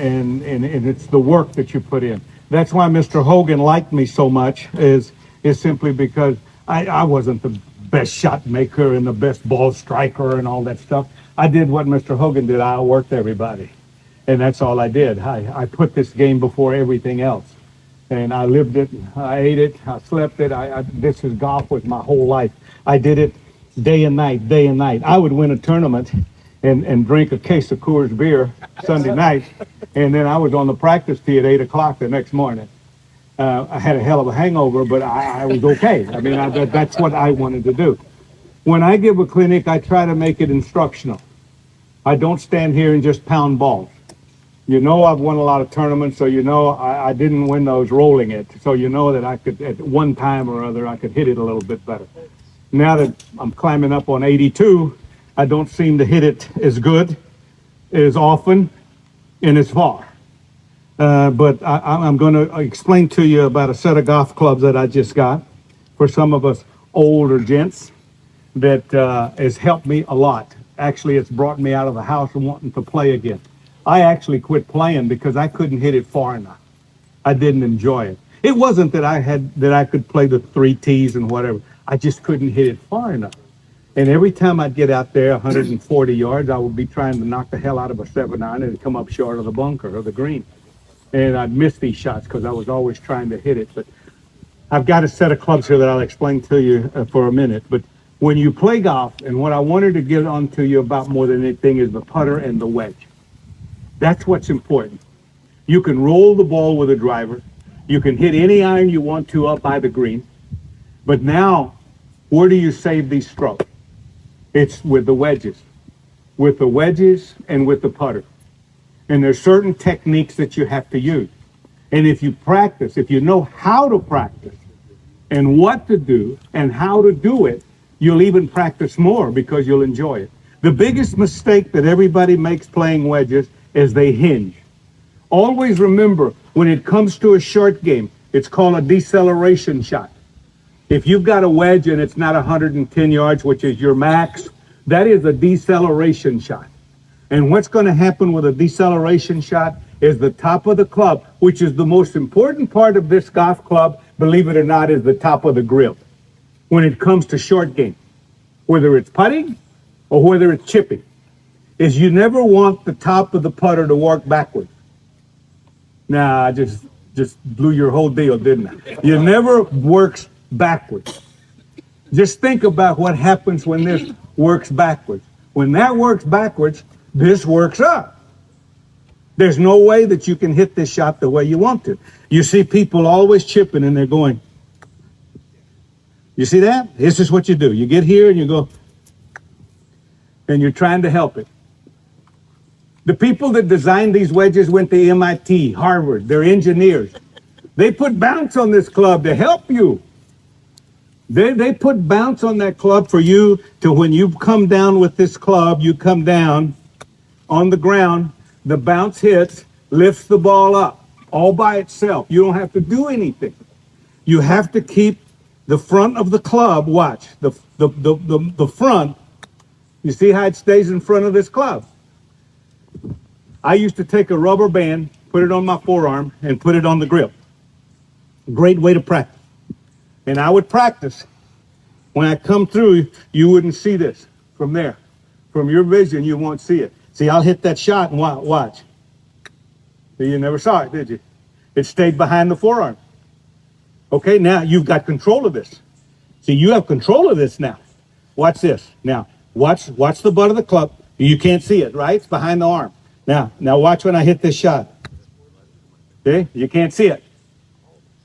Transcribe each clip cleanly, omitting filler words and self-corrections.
and it's the work that you put in. That's why Mr. Hogan liked me so much, is simply because I wasn't the best shot maker and the best ball striker and all that stuff. I did what Mr. Hogan did. I worked everybody, and that's all I did. I put this game before everything else, and I lived it, I ate it, I slept it. This is golf with my whole life. I did it day and night, day and night. I would win a tournament and drink a case of Coors beer Sunday night, and then I was on the practice tee at 8 o'clock the next morning. I had a hell of a hangover, but I was okay. I mean, that's what I wanted to do. When I give a clinic, I try to make it instructional. I don't stand here and just pound balls. You know, I've won a lot of tournaments, so you know I didn't win those rolling it. So you know that I could, at one time or other, I could hit it a little bit better. Now that I'm climbing up on 82, I don't seem to hit it as good, as often, and as far. But I'm going to explain to you about a set of golf clubs that I just got for some of us older gents that has helped me a lot. Actually, it's brought me out of the house and wanting to play again. I actually quit playing because I couldn't hit it far enough. I didn't enjoy it. It wasn't that I could play the 3 tees and whatever. I just couldn't hit it far enough. And every time I'd get out there 140 yards, I would be trying to knock the hell out of a 7-iron and come up short of the bunker or the green. And I'd miss these shots because I was always trying to hit it. But I've got a set of clubs here that I'll explain to you for a minute. But when you play golf, and what I wanted to get on to you about more than anything is the putter and the wedge. That's what's important. You can roll the ball with a driver. You can hit any iron you want to up by the green. But now, where do you save these strokes? It's with the wedges. With the wedges and with the putter. And there's certain techniques that you have to use. And if you practice, if you know how to practice and what to do and how to do it, you'll even practice more because you'll enjoy it. The biggest mistake that everybody makes playing wedges is they hinge. Always remember, when it comes to a short game, it's called a deceleration shot. If you've got a wedge and it's not 110 yards, which is your max, that is a deceleration shot. And what's going to happen with a deceleration shot is the top of the club, which is the most important part of this golf club, believe it or not, is the top of the grill. When it comes to short game, whether it's putting or whether it's chipping, is you never want the top of the putter to work backwards. Nah, I just blew your whole deal, didn't I? You never works backwards. Just think about what happens when this works backwards. When that works backwards, this works up. There's no way that you can hit this shot the way you want to. You see people always chipping and they're going. You see that? This is what you do. You get here and you go, and you're trying to help it. The people that designed these wedges went to MIT, Harvard. They're engineers. They put bounce on this club to help you. They put bounce on that club for you to when you come down with this club, you come down on the ground, the bounce hits, lifts the ball up all by itself. You don't have to do anything. You have to keep the front of the club, watch, the front, you see how it stays in front of this club? I used to take a rubber band, put it on my forearm, and put it on the grip. Great way to practice. And I would practice. When I come through, you wouldn't see this from there. From your vision, you won't see it. See, I'll hit that shot and watch. You never saw it, did you? It stayed behind the forearm. Okay, now you've got control of this. See, you have control of this now. Watch this. Now, watch the butt of the club. You can't see it, right? It's behind the arm. Now watch when I hit this shot. Okay, you can't see it.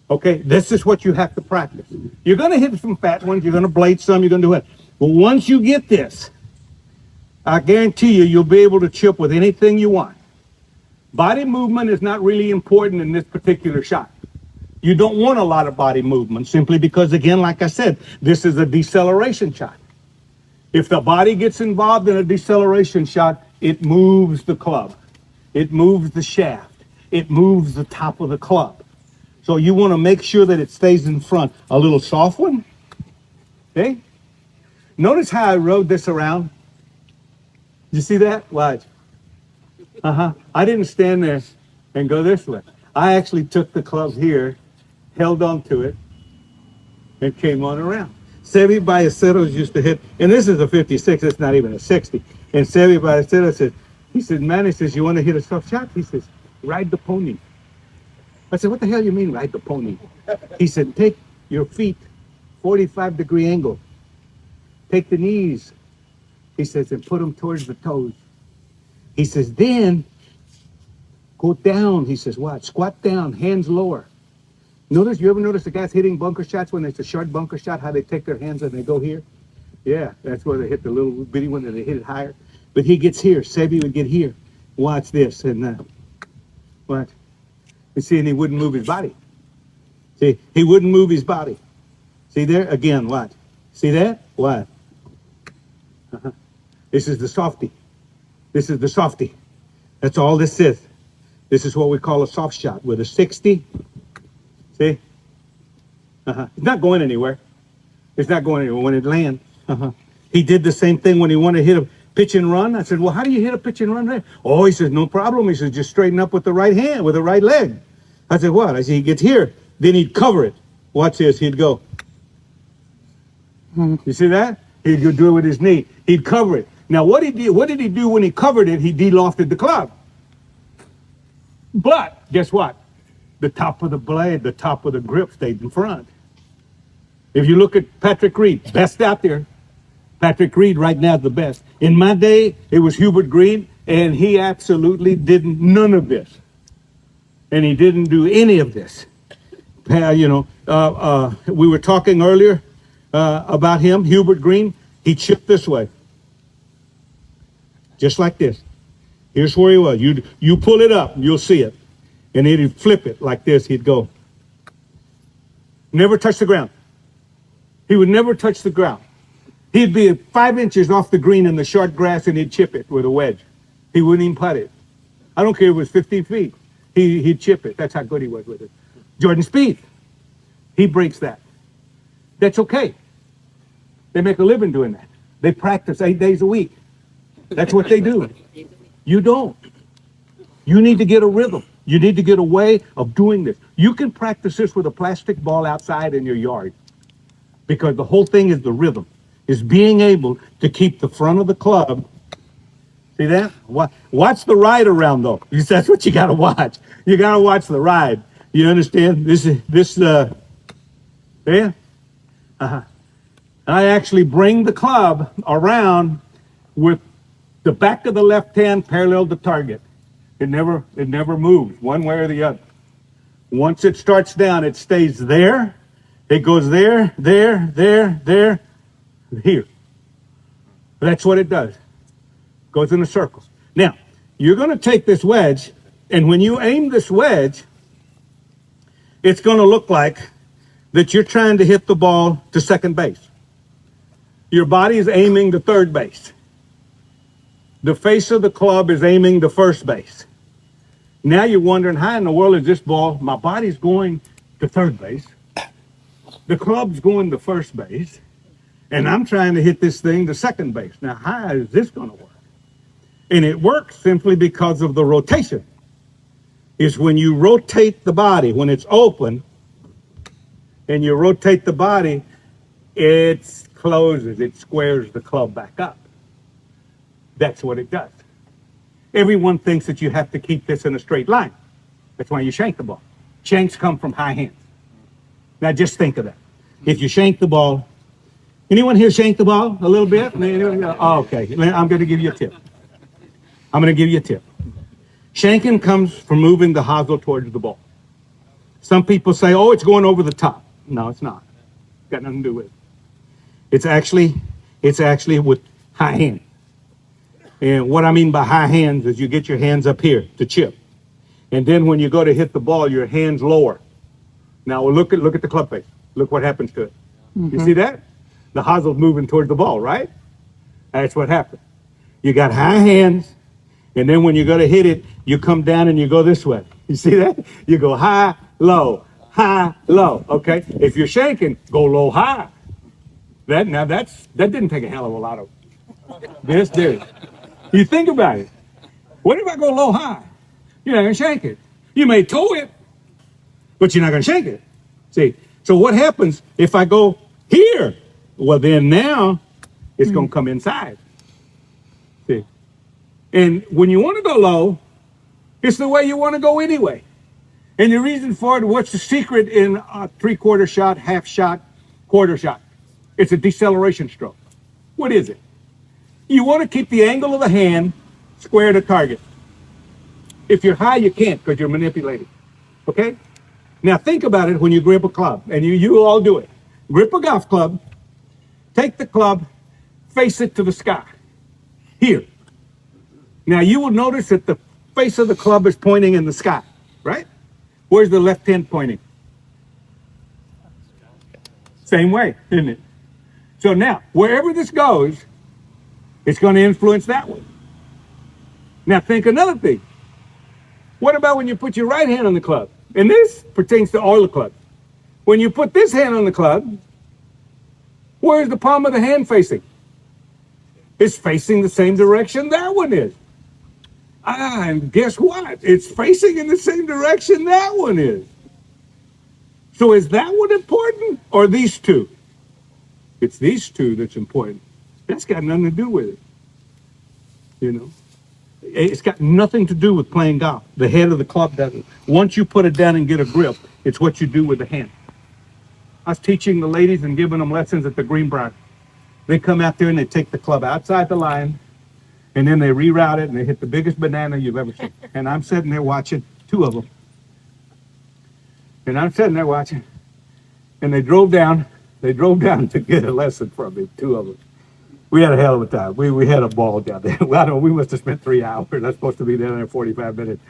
Okay, this is what you have to practice. You're going to hit some fat ones. You're going to blade some. You're going to do it. But once you get this, I guarantee you'll be able to chip with anything you want. Body movement is not really important in this particular shot. You don't want a lot of body movement simply because, again, like I said, this is a deceleration shot. If the body gets involved in a deceleration shot, it moves the club. It moves the shaft. It moves the top of the club. So you want to make sure that it stays in front. A little soft one. Okay? Notice how I rode this around. You see that? Watch. I didn't stand there and go this way. I actually took the club here, held on to it, and came on around. Sevi Ballesteros used to hit, and this is a 56, it's not even a 60. And Sevi Ballesteros said, he said, man, he says, you want to hit a soft shot? He says, ride the pony. I said, what the hell you mean ride the pony? He said, take your feet, 45-degree angle. Take the knees, he says, and put them towards the toes. He says, then go down. He says, what? Squat down, hands lower. Notice, you ever notice the guys hitting bunker shots when it's a short bunker shot, how they take their hands and they go here? Yeah, that's where they hit the little bitty one and they hit it higher. But he gets here. Sebi would get here. Watch this. And what? You see, and he wouldn't move his body. See, he wouldn't move his body. See there? Again, what? See that? What? This is the softy. This is the softy. That's all this is. This is what we call a soft shot with a 60. See? It's not going anywhere. It's not going anywhere when it lands. He did the same thing when he wanted to hit a pitch and run. I said, well, how do you hit a pitch and run there? Oh, he says, no problem. He says, just straighten up with the right hand, with the right leg. I said, what? I said, he gets here. Then he'd cover it. Watch this. He'd go. You see that? He'd do it with his knee. He'd cover it. Now, what did he do when he covered it? He de-lofted the club. But guess what? The top of the blade, the top of the grip stayed in front. If you look at Patrick Reed, best out there. Patrick Reed right now is the best. In my day, it was Hubert Green, and he absolutely did none of this. And he didn't do any of this. We were talking earlier about him, Hubert Green. He chipped this way. Just like this. Here's where he was. You pull it up, you'll see it. And then he'd flip it like this. He'd go. Never touch the ground. He would never touch the ground. He'd be 5 inches off the green in the short grass and he'd chip it with a wedge. He wouldn't even putt it. I don't care if it was 50 feet. He'd chip it. That's how good he was with it. Jordan Spieth, he breaks that. That's okay. They make a living doing that. They practice 8 days a week. That's what they do. You don't. You need to get a rhythm. You need to get a way of doing this. You can practice this with a plastic ball outside in your yard because the whole thing is the rhythm, is being able to keep the front of the club. See that? Watch the ride around though. That's what you got to watch. You got to watch the ride. You understand? Yeah? I actually bring the club around with the back of the left hand parallel to target. It never moves one way or the other. Once it starts down, it stays there. It goes there, there, here. That's what it does. Goes in a circle. Now, you're going to take this wedge, and when you aim this wedge, it's going to look like that you're trying to hit the ball to second base. Your body is aiming to third base. The face of the club is aiming to first base. Now you're wondering, how in the world is this ball? My body's going to third base. The club's going to first base. And I'm trying to hit this thing to second base. Now, how is this going to work? And it works simply because of the rotation. Is when you rotate the body, when it's open, and you rotate the body, it closes, it squares the club back up. That's what it does. Everyone thinks that you have to keep this in a straight line. That's why you shank the ball. Shanks come from high hands. Now just think of that. If you shank the ball, anyone here shank the ball a little bit? Oh, okay, I'm going to give you a tip. Shanking comes from moving the hosel towards the ball. Some people say, oh, it's going over the top. No, it's not. It's got nothing to do with it. It's actually with high hands. And what I mean by high hands is you get your hands up here to chip. And then when you go to hit the ball, your hands lower. Now look at the club face. Look what happens to it. Mm-hmm. You see that? The hosel's moving towards the ball, right? That's what happens. You got high hands, and then when you go to hit it, you come down and you go this way. You see that? You go high, low, okay? If you're shanking, go low, high. That didn't take a hell of a lot of this did. You think about it. What if I go low, high? You're not gonna shank it. You may toe it, but you're not going to shank it. See, so what happens if I go here? Well, then now it's going to come inside. See, and when you want to go low, it's the way you want to go anyway. And the reason for it, what's the secret in a 3/4 shot, half shot, quarter shot? It's a deceleration stroke. What is it? You want to keep the angle of the hand square to target. If you're high, you can't because you're manipulating. Okay? Now think about it when you grip a club, and you all do it. Grip a golf club, take the club, face it to the sky. Here. Now you will notice that the face of the club is pointing in the sky, right? Where's the left hand pointing? Same way, isn't it? So now, wherever this goes, it's going to influence that one. Now think another thing. What about when you put your right hand on the club? And this pertains to all the clubs. When you put this hand on the club, where's the palm of the hand facing? It's facing the same direction that one is. And guess what? It's facing in the same direction that one is. So is that one important or these two? It's these two that's important. That's got nothing to do with it. You know? It's got nothing to do with playing golf. The head of the club doesn't. Once you put it down and get a grip, it's what you do with the hand. I was teaching the ladies and giving them lessons at the Greenbrier. They come out there and they take the club outside the line, and then they reroute it and they hit the biggest banana you've ever seen. And I'm sitting there watching, two of them. And I'm sitting there watching, and they drove down to get a lesson from me, two of them. We had a hell of a time. We had a ball down there. Well, I don't know, we must have spent 3 hours. I'm supposed to be down there 45 minutes.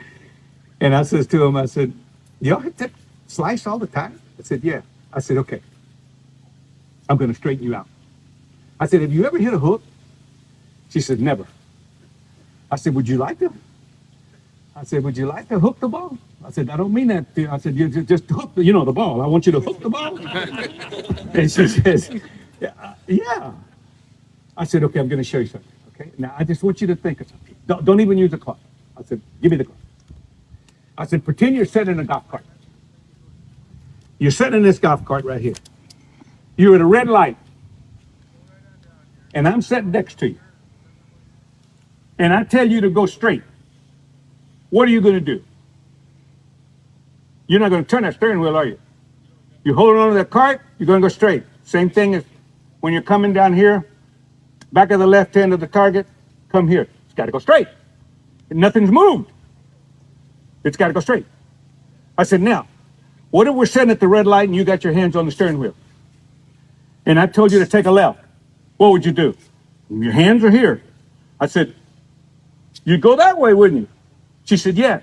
And I says to them, I said, y'all hit that slice all the time? I said, yeah. I said, okay. I'm going to straighten you out. I said, have you ever hit a hook? She said, never. I said, would you like to? I said, would you like to hook the ball? I said, I don't mean that. I said, you just hook the ball. I want you to hook the ball. And she says, yeah. I said, okay, I'm going to show you something. Okay, now I just want you to think of something. Don't even use the club. I said, give me the club. I said, pretend you're sitting in a golf cart. You're sitting in this golf cart right here. You're at a red light. And I'm sitting next to you. And I tell you to go straight. What are you going to do? You're not going to turn that steering wheel, are you? You're holding on to the cart, you're going to go straight. Same thing as when you're coming down here, back of the left hand of the target, come here. It's got to go straight. And nothing's moved. It's got to go straight. I said, now, what if we're sitting at the red light and you got your hands on the steering wheel? And I told you to take a left. What would you do? Your hands are here. I said, you'd go that way, wouldn't you? She said, yeah.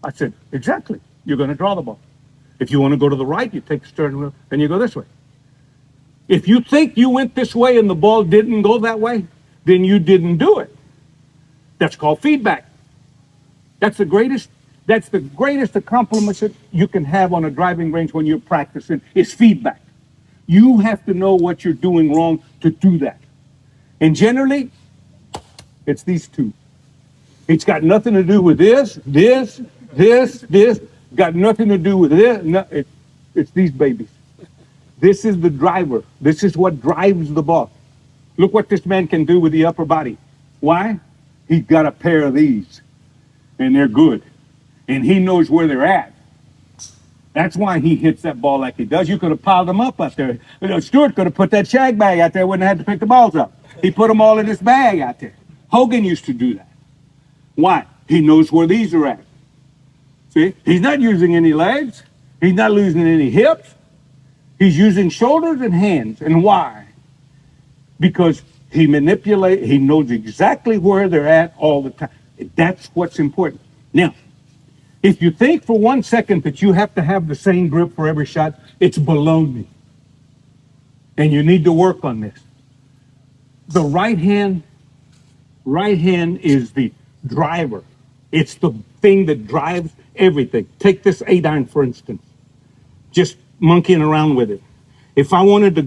I said, exactly. You're going to draw the ball. If you want to go to the right, you take the steering wheel and you go this way. If you think you went this way and the ball didn't go that way, then you didn't do it. That's called feedback. That's the greatest accomplishment that you can have on a driving range when you're practicing is feedback. You have to know what you're doing wrong to do that. And generally, it's these two. It's got nothing to do with this. Got nothing to do with this. No, it's these babies. This is the driver. This is what drives the ball. Look what this man can do with the upper body. Why? He's got a pair of these, and they're good. And he knows where they're at. That's why he hits that ball like he does. You could have piled them up out there. Stewart could have put that shag bag out there, wouldn't have had to pick the balls up. He put them all in this bag out there. Hogan used to do that. Why? He knows where these are at. See? He's not using any legs. He's not losing any hips. He's using shoulders and hands. And why? Because he knows exactly where they're at all the time. That's what's important. Now, if you think for 1 second that you have to have the same grip for every shot, it's baloney. And you need to work on this. The right hand is the driver. It's the thing that drives everything. Take this 8-iron, for instance. Just monkeying around with it. If I wanted the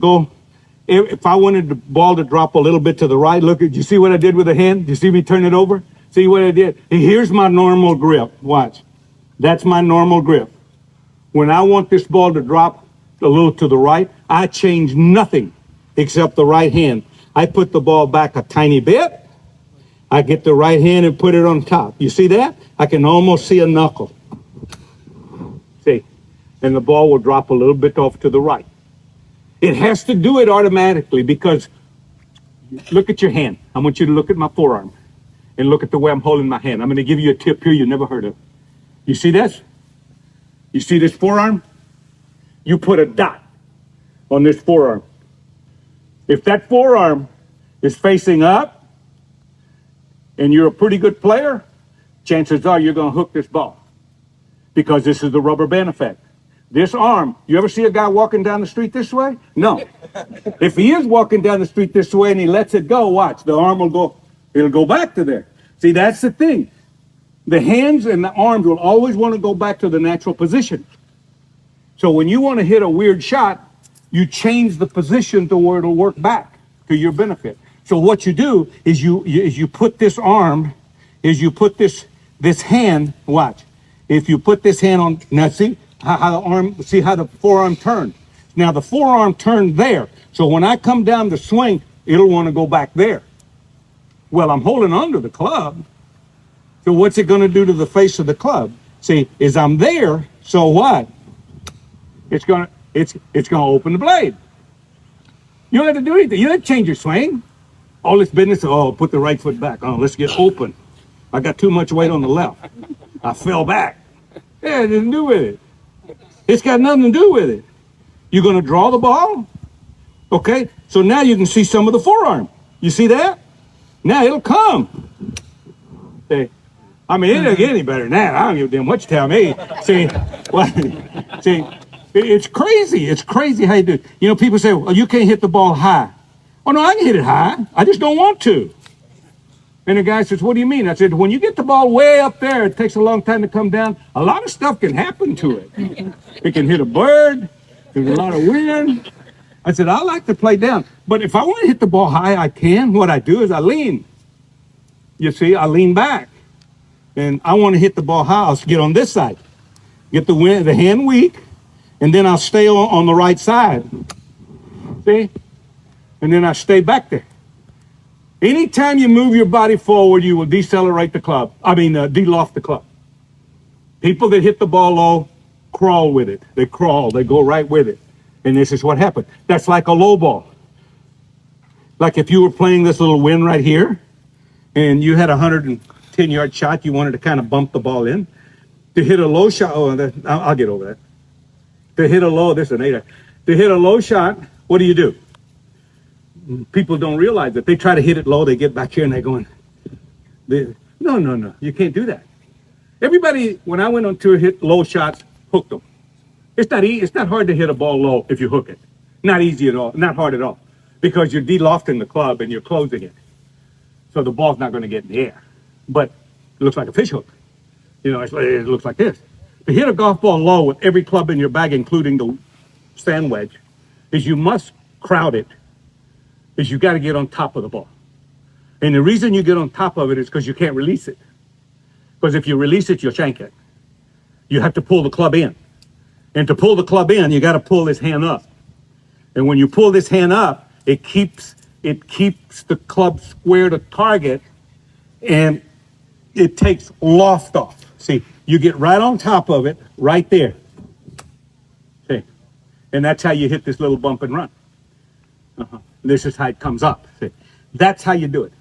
ball to drop a little bit to the right, look, you see what I did with the hand? Do you see me turn it over? See what I did? Here's my normal grip. Watch. That's my normal grip. When I want this ball to drop a little to the right, I change nothing except the right hand. I put the ball back a tiny bit. I get the right hand and put it on top. You see that? I can almost see a knuckle. See? And the ball will drop a little bit off to the right. It has to do it automatically because look at your hand. I want you to look at my forearm and look at the way I'm holding my hand. I'm going to give you a tip here you never heard of. You see this? You see this forearm? You put a dot on this forearm. If that forearm is facing up and you're a pretty good player, chances are you're going to hook this ball because this is the rubber band effect. This arm, you ever see a guy walking down the street this way? No. If he is walking down the street this way and he lets it go, watch, the arm will go, it'll go back to there. See, that's the thing. The hands and the arms will always want to go back to the natural position. So when you want to hit a weird shot, you change the position to where it'll work back to your benefit. So what you do is you put this arm, you put this hand, watch. If you put this hand on, now see how the forearm turned. Now the forearm turned there. So when I come down to swing, it'll want to go back there. Well, I'm holding onto the club. So what's it going to do to the face of the club? See, is I'm there, so what? It's going to open the blade. You don't have to do anything. You don't have to change your swing. All this business, put the right foot back. Oh, let's get open. I got too much weight on the left. I fell back. Yeah, it didn't do with it. It's got nothing to do with it. You're going to draw the ball? Okay, so now you can see some of the forearm. You see that? Now it'll come. See, I mean, it don't get any better than that. I don't give a damn what you tell me. See, it's crazy. It's crazy how you do it. You know, people say, well, you can't hit the ball high. Oh, no, I can hit it high. I just don't want to. And the guy says, what do you mean? I said, when you get the ball way up there, it takes a long time to come down. A lot of stuff can happen to it. It can hit a bird. There's a lot of wind. I said, I like to play down. But if I want to hit the ball high, I can. What I do is I lean. You see, I lean back. And I want to hit the ball high. I'll get on this side. Get the hand weak. And then I'll stay on the right side. See? And then I stay back there. Anytime you move your body forward, you will decelerate the club. De-loft the club. People that hit the ball low crawl with it. They crawl. They go right with it. And this is what happened. That's like a low ball. Like if you were playing this little wind right here, and you had a 110-yard shot, you wanted to kind of bump the ball in. To hit a low shot, I'll get over that. To hit a low, this is an 8. To hit a low shot, what do? People don't realize that. They try to hit it low, they get back here and they're going, no, you can't do that. Everybody, when I went on tour, hit low shots, hooked them. It's not hard to hit a ball low if you hook it. Not easy at all, not hard at all. Because you're de-lofting the club and you're closing it. So the ball's not going to get in the air. But it looks like a fish hook. You know, it looks like this. To hit a golf ball low with every club in your bag, including the sand wedge, is you must crowd it. Is you got to get on top of the ball. And the reason you get on top of it is because you can't release it. Because if you release it, you'll shank it. You have to pull the club in. And to pull the club in, you got to pull this hand up. And when you pull this hand up, it keeps the club square to target, and it takes loft off. See, you get right on top of it, right there. See, and that's how you hit this little bump and run. This is how it comes up. See, that's how you do it.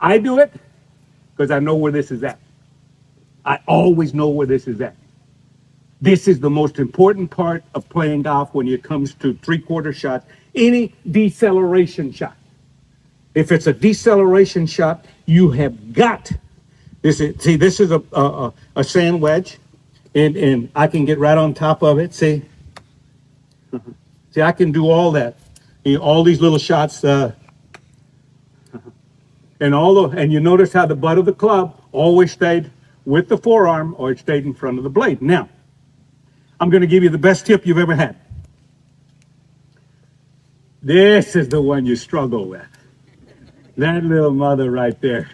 I do it because I know where this is at. I always know where this is at. This is the most important part of playing golf when it comes to three-quarter shots, any deceleration shot. If it's a deceleration shot, you have got this. This is a sand wedge, and I can get right on top of it. See, I can do all that. All these little shots, and you notice how the butt of the club always stayed with the forearm, or it stayed in front of the blade. Now, I'm going to give you the best tip you've ever had. This is the one you struggle with. That little mother right there.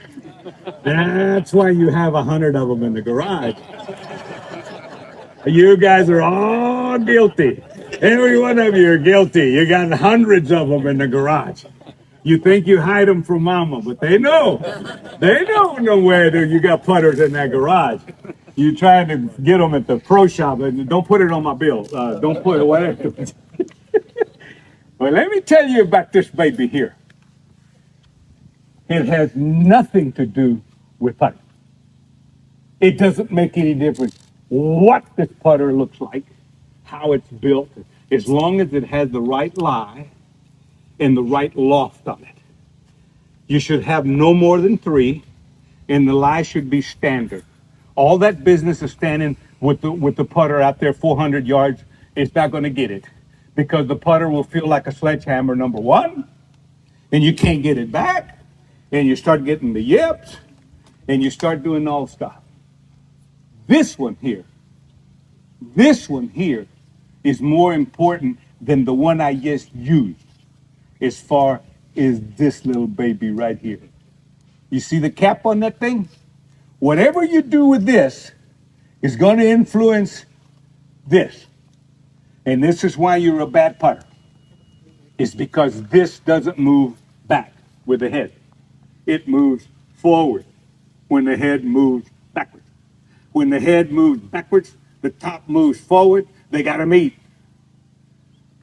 That's why you have 100 of them in the garage. You guys are all guilty. Every one of you are guilty. You got hundreds of them in the garage. You think you hide them from mama, but they know. They know where you got putters in that garage. You trying to get them at the pro shop, and don't put it on my bill. Don't put it whatever. Well, let me tell you about this baby here. It has nothing to do with putter. It doesn't make any difference what this putter looks like, how it's built, as long as it has the right lie and the right loft on it. You should have no more than 3, and the lie should be standard. All that business of standing with the putter out there 400 yards, it's not going to get it, because the putter will feel like a sledgehammer, number one, and you can't get it back, and you start getting the yips, and you start doing all stuff. This one here is more important than the one I just used, as far as this little baby right here. You see the cap on that thing? Whatever you do with this is going to influence this. And this is why you're a bad putter. It's because this doesn't move back with the head. It moves forward when the head moves backwards. When the head moves backwards, the top moves forward. They got to meet.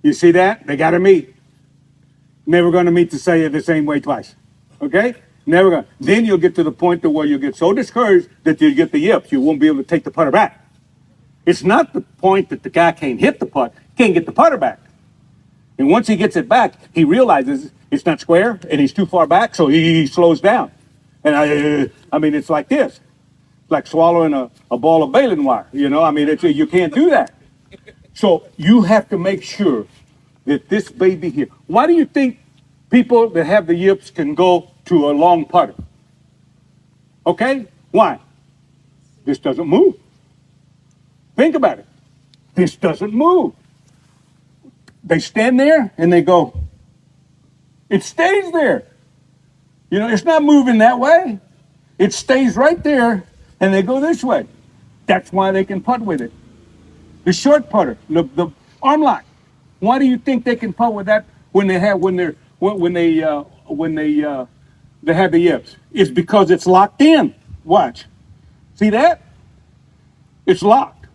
You see that? They got to meet. Never going to meet the same way twice. Okay? Never going to. Then you'll get to the point to where you'll get so discouraged that you'll get the yips. You won't be able to take the putter back. It's not the point that the guy can't hit the putt. He can't get the putter back. And once he gets it back, he realizes it's not square and he's too far back, so he slows down. And I mean, it's like this. Like swallowing a ball of baling wire, you know. I mean, you can't do that. So you have to make sure that this baby here. Why do you think people that have the yips can go to a long putter? Okay, why? This doesn't move. Think about it. This doesn't move. They stand there and they go. It stays there. You know, it's not moving that way. It stays right there. And they go this way. That's why they can putt with it. The short putter, the arm lock. Why do you think they can putt with that when they have they have the yips? It's because it's locked in. Watch. See that? It's locked.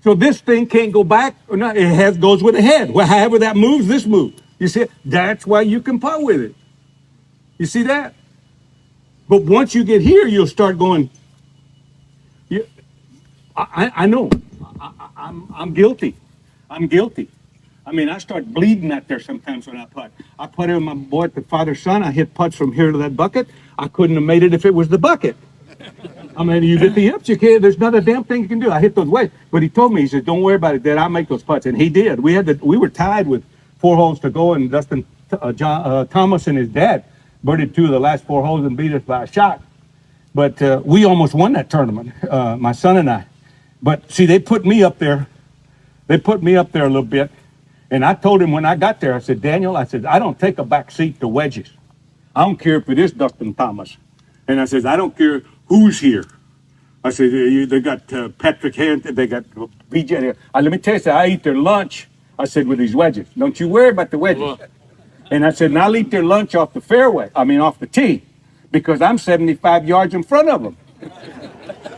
So this thing can't go back or not. It goes with the head. Well, however that moves, this moves. You see, that's why you can putt with it. You see that? But once you get here, you'll start going. I know. I'm guilty. I'm guilty. I mean, I start bleeding out there sometimes when I putt. I putted with my boy at the father-son. I hit putts from here to that bucket. I couldn't have made it if it was the bucket. I mean, you get the yips, you can't. There's not a damn thing you can do. I hit those waves. But he told me, he said, "Don't worry about it, Dad. I'll make those putts." And he did. We were tied with 4 holes to go, and Dustin Thomas and his dad birdied 2 of the last 4 holes and beat us by a shot. But we almost won that tournament, my son and I. But see, they put me up there. They put me up there a little bit. And I told him when I got there, I said, "Daniel," I said, "I don't take a back seat to wedges. I don't care if it is Dustin Thomas." And I said, "I don't care who's here." I said, "They got Patrick Hampton, they got BJ. Let me tell you, I eat their lunch," I said, "with these wedges. Don't you worry about the wedges." And I said, "And I'll eat their lunch off the fairway, off the tee, because I'm 75 yards in front of them."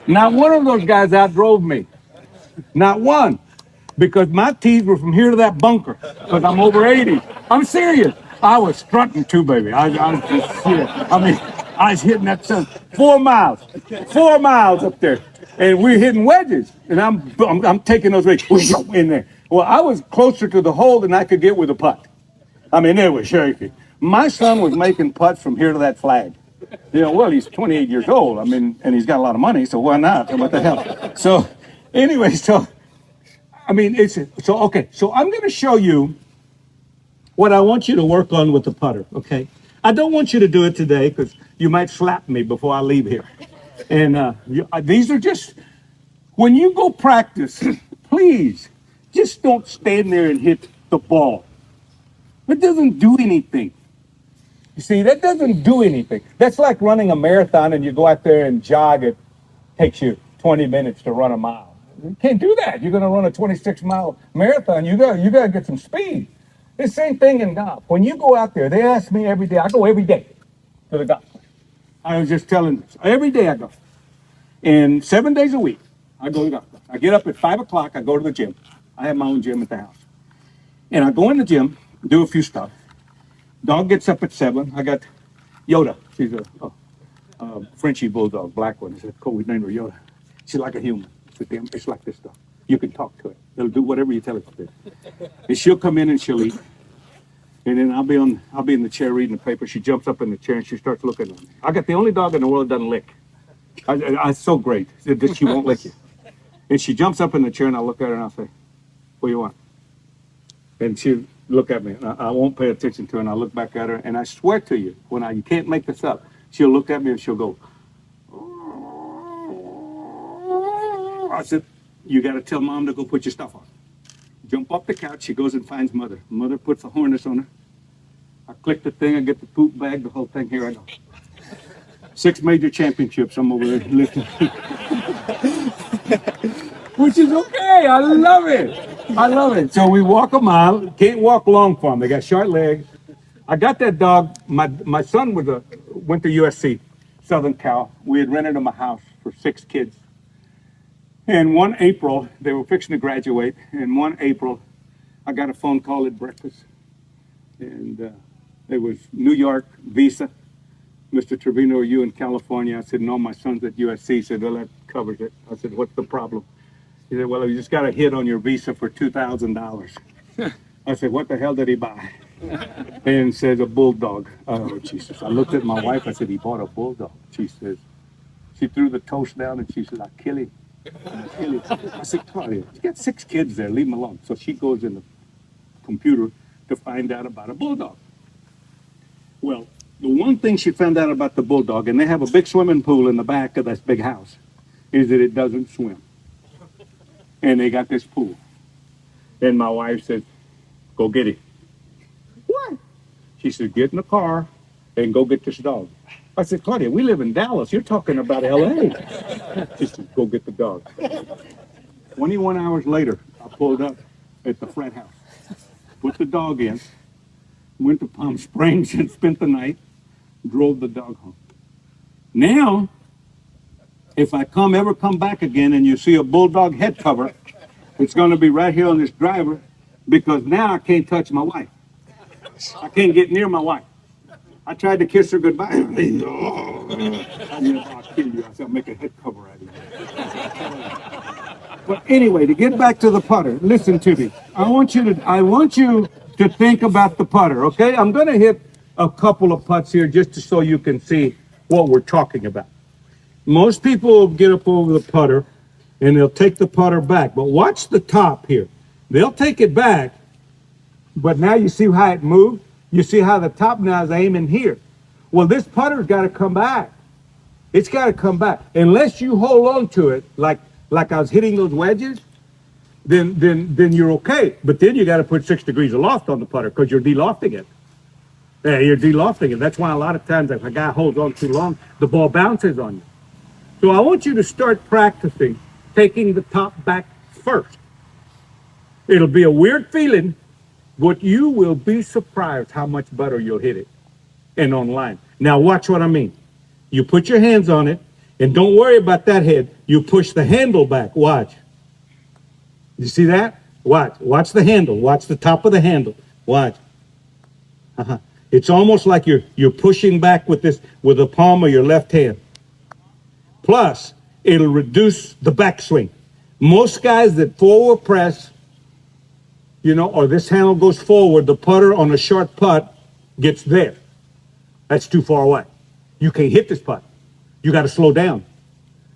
Not one of those guys outdrove me. Not one. Because my tees were from here to that bunker, because I'm over 80. I'm serious. I was strutting too, baby. I was just, yeah. I mean, I was hitting that sun 4 miles up there. And we're hitting wedges. And I'm taking those wedges in there. Well, I was closer to the hole than I could get with a putt. I mean, it was shaky. My son was making putts from here to that flag. You know, well, he's 28 years old. I mean, and he's got a lot of money, so why not? What the hell? So, anyway, I mean, okay. So I'm going to show you what I want you to work on with the putter, okay? I don't want you to do it today because you might slap me before I leave here. And these are just, when you go practice, please, just don't stand there and hit the ball. It doesn't do anything. You see, that doesn't do anything. That's like running a marathon and you go out there and jog. It takes you 20 minutes to run a mile. You can't do that. You're going to run a 26-mile marathon. You got to get some speed. The same thing in golf. When you go out there, they ask me every day. I go every day to the golf. I was just telling this. Every day I go. And 7 days a week, I go to golf. I get up at 5 o'clock. I go to the gym. I have my own gym at the house. And I go in the gym, do a few stuff. Dog gets up at 7. I got Yoda. She's a Frenchie bulldog, black one. It's cool. We named her Yoda. She's like a human. It's like this stuff. You can talk to it. It'll do whatever you tell it to do. And she'll come in and she'll eat. And then I'll be in the chair reading the paper. She jumps up in the chair and she starts looking at me. I got the only dog in the world that doesn't lick. It's so great that she won't lick you. And she jumps up in the chair and I look at her and I'll say, "What do you want?" And she'll look at me. And I won't pay attention to her and I'll look back at her. And I swear to you, you can't make this up, she'll look at me and she'll go, I said, "You got to tell Mom to go put your stuff on." Jump off the couch. She goes and finds Mother. Mother puts a harness on her. I click the thing. I get the poop bag, the whole thing. Here I go. 6 major championships. I'm over there lifting. Which is okay. I love it. I love it. So we walk a mile. Can't walk long for them. They got short legs. I got that dog. My son went to USC, Southern Cal. We had rented him a house for 6 kids. And one April, they were fixing to graduate, and one April, I got a phone call at breakfast, and it was New York visa. "Mr. Trevino, are you in California?" I said, "No, my son's at USC." He said, "Well, that covers it." I said, "What's the problem?" He said, "Well, you just got a hit on your visa for $2,000. I said, "What the hell did he buy?" And says, "A bulldog." Oh, Jesus. I looked at my wife. I said, "He bought a bulldog." She says, she threw the toast down, and she said, "I'll kill him. I said, "Claudia, you got 6 kids there, leave them alone." So she goes in the computer to find out about a bulldog. Well, the one thing she found out about the bulldog, and they have a big swimming pool in the back of this big house, is that it doesn't swim. And they got this pool. And my wife said, "Go get it." "What?" She said, "Get in the car and go get this dog." I said, "Claudia, we live in Dallas. You're talking about LA. She said, "Go get the dog." 21 hours later, I pulled up at the frat house, put the dog in, went to Palm Springs and spent the night, drove the dog home. Now, if I ever come back again and you see a bulldog head cover, it's going to be right here on this driver, because now I can't touch my wife. I can't get near my wife. I tried to kiss her goodbye. I mean, I'll kill you. I said, "I'll make a head cover out of you." But anyway, to get back to the putter, listen to me. I want you to think about the putter, okay? I'm going to hit a couple of putts here just so you can see what we're talking about. Most people will get up over the putter and they'll take the putter back. But watch the top here. They'll take it back, but now you see how it moved? You see how the top now is aiming here. Well, this putter's got to come back. It's got to come back. Unless you hold on to it like I was hitting those wedges, then you're okay. But then you got to put 6 degrees of loft on the putter because you're de-lofting it. You're de-lofting it. That's why a lot of times if a guy holds on too long, the ball bounces on you. So I want you to start practicing taking the top back first. It'll be a weird feeling, but you will be surprised how much better you'll hit it and online. Now watch what I mean. You put your hands on it, and don't worry about that head. You push the handle back. Watch. You see that? Watch. Watch the handle. Watch the top of the handle. Watch. It's almost like you're pushing back with the palm of your left hand. Plus, it'll reduce the backswing. Most guys that forward press, or this handle goes forward, the putter on a short putt gets there. That's too far away. You can't hit this putt. You got to slow down.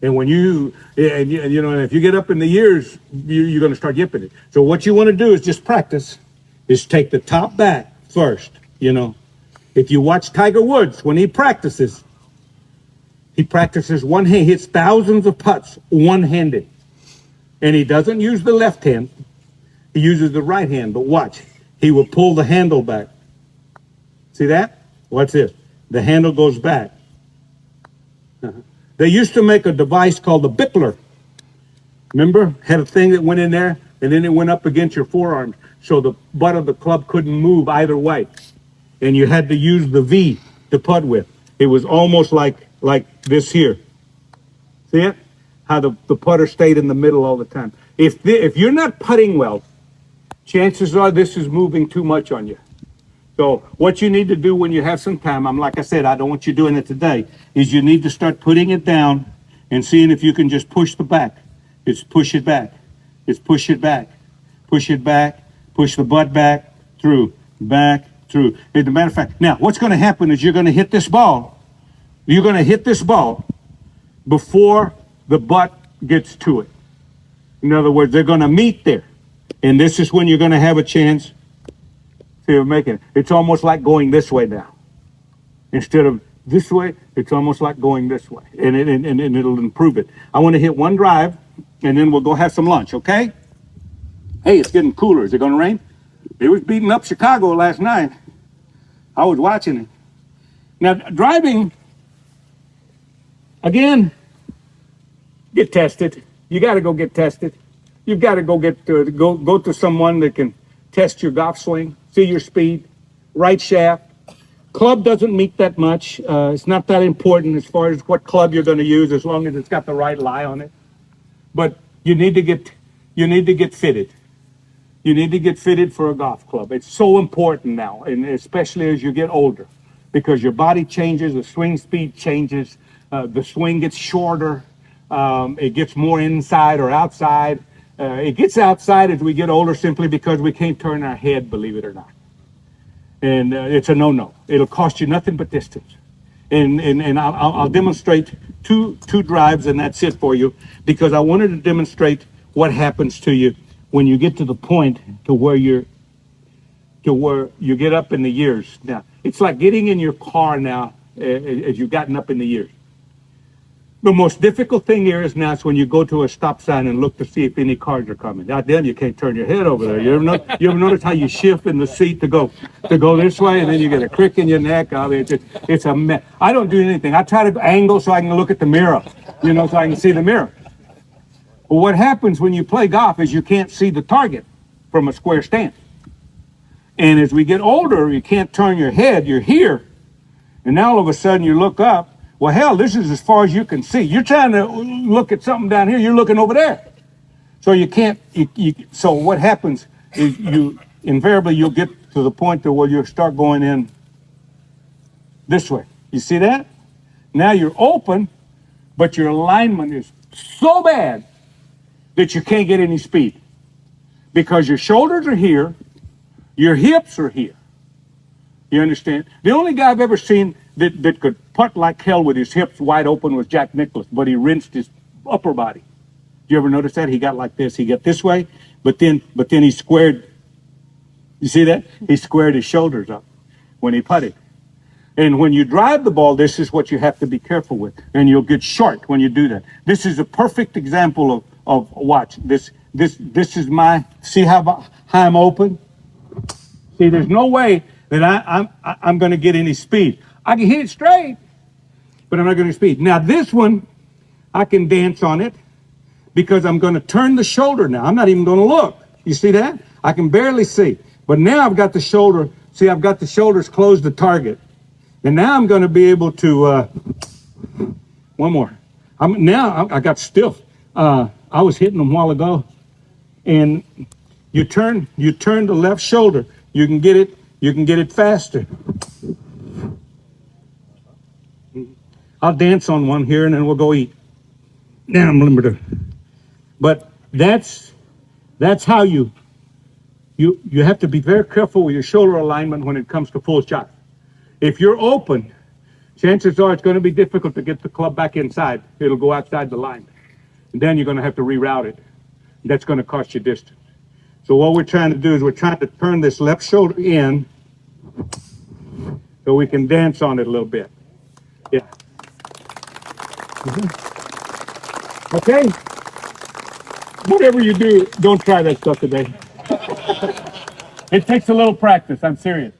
And when and if you get up in the years, you're going to start yipping it. So what you want to do is just practice, is take the top back first, If you watch Tiger Woods, when he practices one hand, he hits thousands of putts one-handed. And he doesn't use the left hand. He uses the right hand, but watch. He will pull the handle back. See that? Watch this. The handle goes back. They used to make a device called the Bickler. Remember, had a thing that went in there, and then it went up against your forearms, so the butt of the club couldn't move either way, and you had to use the V to putt with. It was almost like this here. See it? How the putter stayed in the middle all the time. If you're not putting well, chances are this is moving too much on you. So what you need to do when you have some time, like I said, I don't want you doing it today, is you need to start putting it down and seeing if you can just push the back. It's push it back. It's push it back. Push it back. Push the butt back, through, back, through. As a matter of fact, now what's going to happen is you're going to hit this ball. You're going to hit this ball before the butt gets to it. In other words, they're going to meet there. And this is when you're going to have a chance. See, we're making it. It's almost like going this way now. Instead of this way, it's almost like going this way. And it'll improve it. I want to hit one drive, and then we'll go have some lunch, okay? Hey, it's getting cooler. Is it going to rain? It was beating up Chicago last night. I was watching it. Now, driving, again, get tested. You got to go get tested. You've got to go to someone that can test your golf swing, see your speed, right shaft. Club doesn't meet that much. It's not that important as far as what club you're going to use, as long as it's got the right lie on it. But you need to get fitted. You need to get fitted for a golf club. It's so important now, and especially as you get older, because your body changes, the swing speed changes, the swing gets shorter, it gets more inside or outside. It gets outside as we get older simply because we can't turn our head, believe it or not. And it's a no-no. It'll cost you nothing but distance. And I'll demonstrate two drives, and that's it for you, because I wanted to demonstrate what happens to you when you get to the point to where you get up in the years. Now, it's like getting in your car now as you've gotten up in the years. The most difficult thing here is now is when you go to a stop sign and look to see if any cars are coming. God damn, you can't turn your head over there. You ever notice how you shift in the seat to go this way, and then you get a crick in your neck? I mean, it's a mess. I don't do anything. I try to angle so I can look at the mirror, so I can see the mirror. Well, what happens when you play golf is you can't see the target from a square stance. And as we get older, you can't turn your head. You're here, and now all of a sudden you look up. Well, hell, this is as far as you can see. You're trying to look at something down here. You're looking over there. So you can't. So what happens is invariably you'll get to the point where you'll start going in this way. You see that? Now you're open, but your alignment is so bad that you can't get any speed because your shoulders are here, your hips are here. You understand? The only guy I've ever seen that could putt like hell with his hips wide open was Jack Nicklaus, but he rinsed his upper body. Do you ever notice that? He got like this. He got this way, but then he squared. You see that? He squared his shoulders up when he putted. And when you drive the ball, this is what you have to be careful with, and you'll get short when you do that. This is a perfect example of watch. This is my, see how I'm open? See, there's no way that I'm going to get any speed. I can hit it straight, but I'm not going to speed. Now this one, I can dance on it because I'm going to turn the shoulder now. I'm not even going to look. You see that? I can barely see. But now I've got the shoulder. See, I've got the shoulders closed to target. And now I'm going to be able to, one more. I got stiff. I was hitting them a while ago. And you turn the left shoulder. You can get it faster. I'll dance on one here and then we'll go eat. Now I'm limited. But that's how you have to be very careful with your shoulder alignment when it comes to full shot. If you're open, chances are it's going to be difficult to get the club back inside. It'll go outside the line. And then you're going to have to reroute it. That's going to cost you distance. So what we're trying to do is we're trying to turn this left shoulder in so we can dance on it a little bit. Yeah. Mm-hmm. Okay? Whatever you do, don't try that stuff today. It takes a little practice. I'm serious.